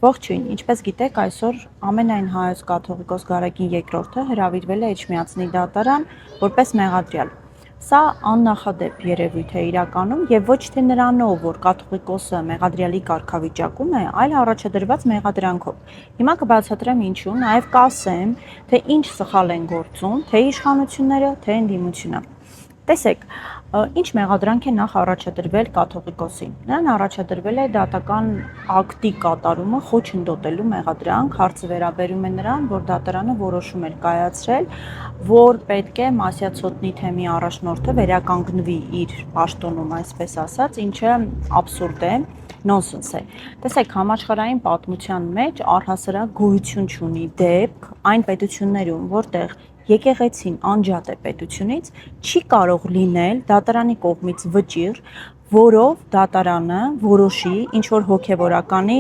Ողջույն, ինչպես գիտեք, այսօր ամենայն հայոց կաթողիկոս Գարեգին II հրավիրվել է Էջմիածնի դատարան որպես մեղադրյալ։ Սա աննախադեպ երևույթ է իրականում եւ ոչ թե նրանով, որ կաթողիկոսը մեղադրյալի կարգավիճակում է, այլ առաջադրված մեղադրանքով։ Հիմա կբացատրեմ ինչու, նաեւ կասեմ, թե ինչ սխալ են գործում, թե իշխանությունները, թե ընդդիմությունը։ Տեսեք, ինչ մեղադրանք է նախ առաջադրվել կաթողիկոսին։ Նրան առաջադրվել է դատական ակտի կատարումը խոչընդոտելու մեղադրանք, հարցը վերաբերում է նրան, որ դատարանը որոշում էր կայացրել, որ պետք է Մասյացոտնի թեմի առաջնորդը վերականգնվի իր պաշտոնում, այսպես ասած, ինչը աբսուրդ է, նոնսենս է։ Տեսեք, համաշխարհային պատմության մեջ առհասարակ գոյություն չունի դեպք այն պետություններում, որտեղ եկեղեցին անջատ է պետությունից, չի կարող լինել դատարանի կողմից վճիռ, որով դատարանը որոշի ինչ-որ հոգևորականի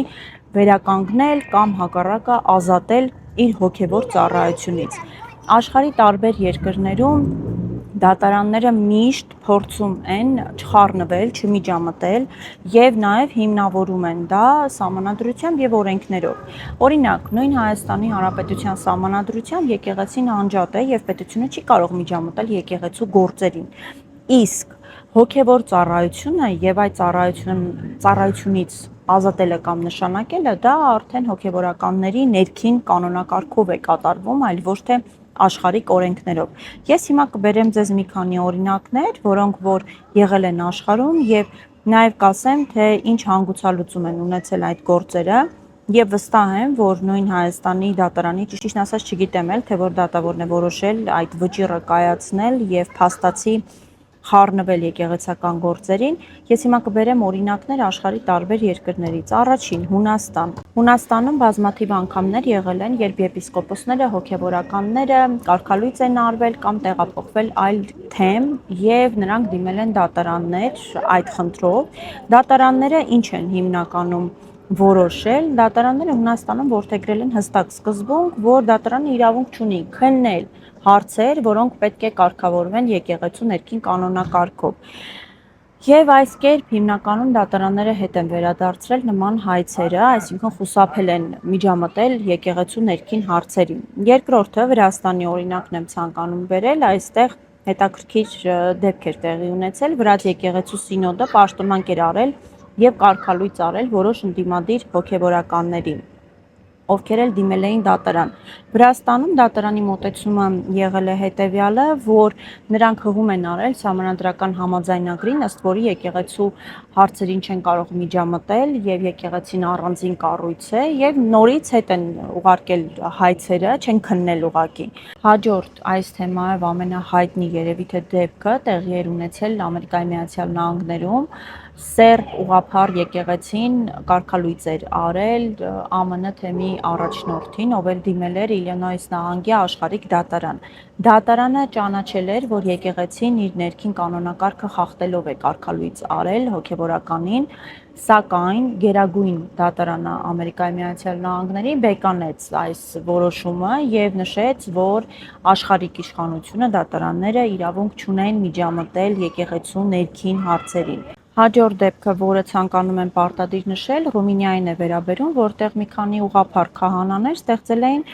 վերականգնել կամ հակառակը ազատել իր հոգևոր ծառայությունից։ Աշխարհի տարբեր երկրներում դատարանները միշտ փորձում են չխառնվել, չմիջամտել եւ նաեւ հիմնավորում են դա սահմանադրությամբ եւ օրենքներով։ Օրինակ, նույն Հայաստանի Հանրապետության սահմանադրությամբ եկեղեցին անջատ է եւ պետությունը չի կարող միջամտել եկեղեցու գործերին։ Իսկ հոգևոր ծառայությունը եւ այդ ծառայությունից ազատելը կամ նշանակելը դա արդեն հոգևորականների ներքին կանոնակարգով է կատարվում, այլ ոչ թե աշխարհիկ օրենքներով։ Ես հիմա կբերեմ ձեզ մի քանի օրինակներ, որոնք որ եղել են աշխարհում եւ նաեւ կասեմ, թե ինչ հանգուցալուծում են ունեցել այդ գործերը եւ վստահ եմ, որ նույն Հայաստանի դատարանի, ճիշտն ասած չգիտեմ էլ, թե որ դատավորն է որոշել այդ վճիռը կայացնել եւ փաստացի խառնվել եկեղեցական գործերին։ Ես հիմա կբերեմ օրինակներ աշխարհի տարբեր երկրներից։ Առաջին՝ Հունաստան։ Հունաստանում բազմաթիվ անգամներ եղել են, երբ եպիսկոպոսները, հոգևորականները կարգալույծ են արվել կամ տեղափոխվել այլ թեմ եւ նրանք դիմել են դատարաններ այդ խնդրով։ Դատարանները ինչ են հիմնականում որոշել, դատարանները Հունաստանում որդեգրել են հստակ սկզբունք, որ դատարանը իրավունք չունի քննել հարցեր, որոնք պետք է կարգավորվեն եկեղեցու ներքին կանոնակարգով։ Եվ այս կերպ հիմնականում դատարանները հետ են վերադարձրել նման հայցերը, այսինքն խուսափել են միջամտել եկեղեցու ներքին հարցերին։ Երկրորդը Վրաստանի օրինակն եմ ցանկանում բերել, այստեղ հետաքրքիր դեպք էր տեղի ունեցել, Վրաց եկեղեցու սինոդը պաշտոնանկ էր արել եւ կարգալույծ արել որոշ ընդդիմադիր հոգևորականների, ովքեր էլ դիմել էին դատարան։ Վրաստանում դատարանի մոտեցումը եղել է հետևյալը, որ նրանք հղում են արել սահմանադրական համաձայնագրին, ըստ որի եկեղեցու հարցերին չեն կարող միջամտել եւ եկեղեցին առանձին կառույց է եւ նորից հետ են ուղարկել հայցերը, չեն քննել ուղակի։ Հաջորդ այս թեմայով ամենահայտնի երևի թե դեպքը տեղի էր ունեցել Ամերիկայի Միացյալ Նահանգներում, Սերբ ուղղափառ եկեղեցին կարգալույծ էր արել ԱՄՆ թեմի առաջնորդին, ով էլ դիմել էր Իլինոյս նահանգի աշխարհիկ դատարան։ Դատարանը ճանաչել էր, որ եկեղեցին իր ներքին կանոնակարգը խախտելով է կարգալույծ արել հոգևորականին, սակայն Գերագույն դատարանը Ամերիկայի Միացյալ Նահանգների բեկանեց այս որոշումը եւ նշեց, որ աշխարհիկ իշխանությունը դատարանները իրավունք չունեն միջամտել եկեղեցու ներքին հարցերին։ Հաջորդ դեպքը, որը ցանկանում եմ պարտադիր նշել, Ռումինիային է վերաբերում, որտեղ մի քանի ուղղափառ քահանաներ ստեղծել էին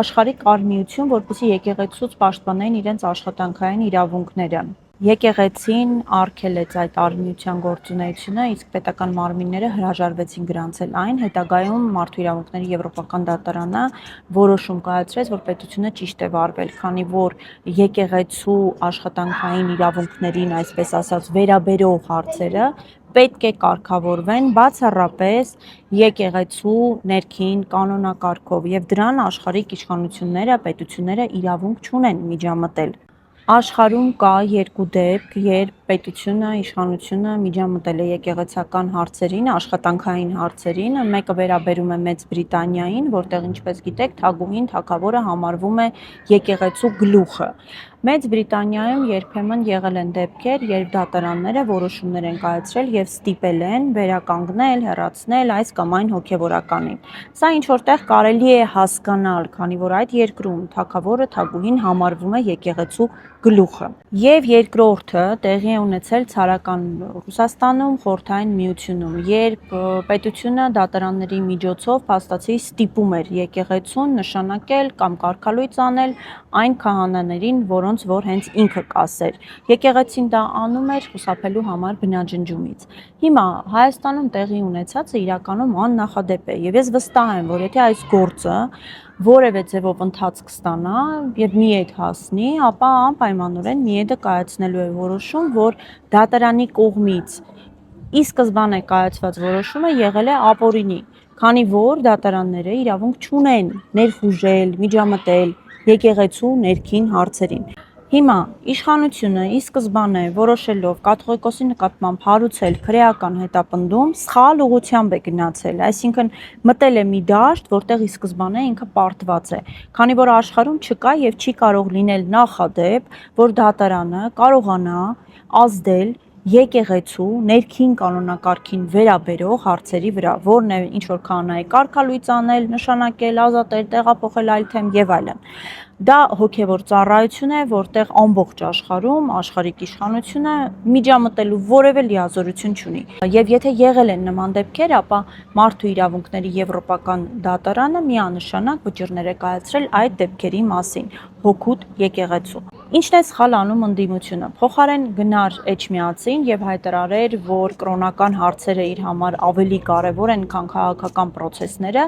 աշխարհիկ արմիություն, որպեսզի եկեղեցուց պաշտպանեն իրենց աշխատանքային իրավունքները։ Եկեղեցին արգելեց այդ արմիության գործունեությունը, իսկ պետական մարմինները հրաժարվեցին գրանցել այն։ Հետագայում Մարդու իրավունքների Եվրոպական դատարանը որոշում կայացրեց, որ պետությունը ճիշտ է վարվել, քանի որ եկեղեցու աշխատանքային իրավունքներին, այսպես ասած, վերաբերող հարցերը պետք է կարգավորվեն բացառապես եկեղեցու ներքին կանոնակարգով եւ դրան աշխարհիկ իշխանությունները, պետությունները իրավունք չունեն միջամտել։ Աշխարհում կա երկու դեպք, երբ պետությունը, իշխանությունը միջամտել է եկեղեցական հարցերին, աշխատանքային հարցերին, մեկը վերաբերում է Մեծ Բրիտանիային, որտեղ ինչպես գիտեք, թագուհին, թագավորը համարվում է եկեղեցու գլուխը։ Մեծ Բրիտանիայում երբեմն եղել են դեպքեր, երբ դատարանները որոշումներ են կայացրել եւ ստիպել են վերականգնել, հեռացնել այս կամ այն հոգեվորականին։ Սա ինչ որտեղ կարելի է հասկանալ, քանի որ այդ երկրում թագավորը թագուհին համարվում է եկեղեցու գլուխը։ Եվ երկրորդը տեղի է ունեցել ցարական Ռուսաստանում, Խորհրդային Միությունում, երբ պետությունը դատարանների միջոցով փաստացի ստիպում էր եկեղեցուն նշանակել կամ կարգալույծ անել այն քահանաներին, որոնց որ հենց ինքը կասեր։ Եկեղեցին դա անում էր խուսափելու համար բնաջնջումից։ Հիմա Հայաստանում տեղի ունեցածը իրականում աննախադեպ է, եւ ես վստահ եմ, որ եթե այս գործը որևէ ձևով ընթացք ստանա եւ մի ետ հասնի, ապա անպայմանորեն մի ետը կայացնելու է որոշում, որ դատարանի կողմից ի սկզբանե կայացված որոշումը եղել է ապօրինի, քանի որ դատարանները իրավունք չունեն ներխուժել, միջամտել եկեղեցու ներքին հարցերին։ Հիմա իշխանությունը ի սկզբանե որոշելով կաթողիկոսի նկատմամբ հարուցել քրեական հետապնդում, սխալ ուղղությամբ է գնացել, այսինքն մտել է մի դաշտ, որտեղ ի սկզբանե ինքը պարտված է, քանի որ աշխարհում չկա եւ չի կարող լինել նախադեպ, որ դատարանը կարողանա ազդել եկեղեցու ներքին կանոնակարգին վերաբերող հարցերի վրա, որն է ինչ որ քահանայի կարգալույծ անել, նշանակել, ազատել, տեղափոխել այլ թեմ եւ այլն։ Դա հոգևոր ծառայություն է, որտեղ ամբողջ աշխարհում աշխարհիկ իշխանությունը միջամտելու որևէ լիազորություն չունի։ Եվ եթե եղել են նման դեպքեր, ապա մարդու իրավունքների եվրոպական դատարանը միանշանակ վճիռներ է կայացրել այդ դեպքերի մասին հօգուտ եկեղեցու։ Ինչն է սխալ անում ընդդիմությունը։ Փոխարեն գնար Էջմիածին եւ հայտարարեր, որ կրոնական հարցերը իր համար ավելի կարեւոր են, քան քաղաքական process-ները,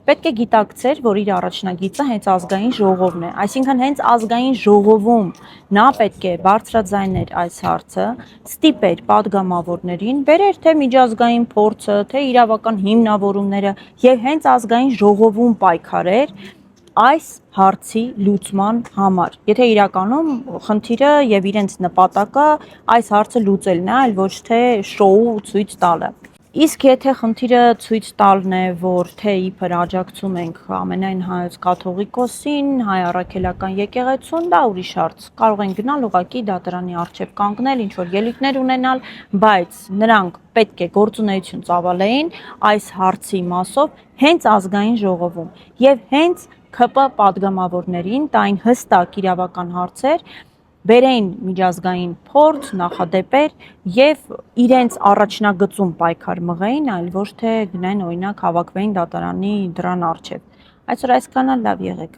պետք է գիտակցեր, որ իր առաջնագիծը հենց ազգային ժողովն է։ Այսինքն հենց ազգային ժողովում նա պետք է բարձրաձայներ այս հարցը, ստիպեր падգամավորներին, բերեր թե միջազգային փորձը, թե իրավական հիմնավորումները եւ հենց ազգային ժողովում պայքարեր այս հարցի լուծման համար։ Եթե իրականում խնդիրը եւ իրենց նպատակը այս հարցը լուծելն է, այլ ոչ թե շոու ցույց տալը։ Իսկ եթե խնդիրը ցույց տալն է, որ թե իբր աջակցում ենք ամենայն հայոց կաթողիկոսին, հայ առաքելական եկեղեցուն, դա ուրիշ հարց։ Կարող են գնալ ուղղակի դատարանի առջև կանգնել, ինչ որ ելույթներ ունենալ, բայց նրանք պետք է գործունեություն ծավալեին այս հարցի մասով հենց ազգային ժողովում եւ հենց ՔՊ падգամավորներին տային հստակ իրավական հարցեր, բերեին միջազգային փորձ, նախադեպեր եւ իրենց առաջնագծում պայքար մղեին, այլ ոչ թե գնային օրինակ հավաքվեին դատարանի դռան առջև։ Այսօր այսքանը, լավ եղեք։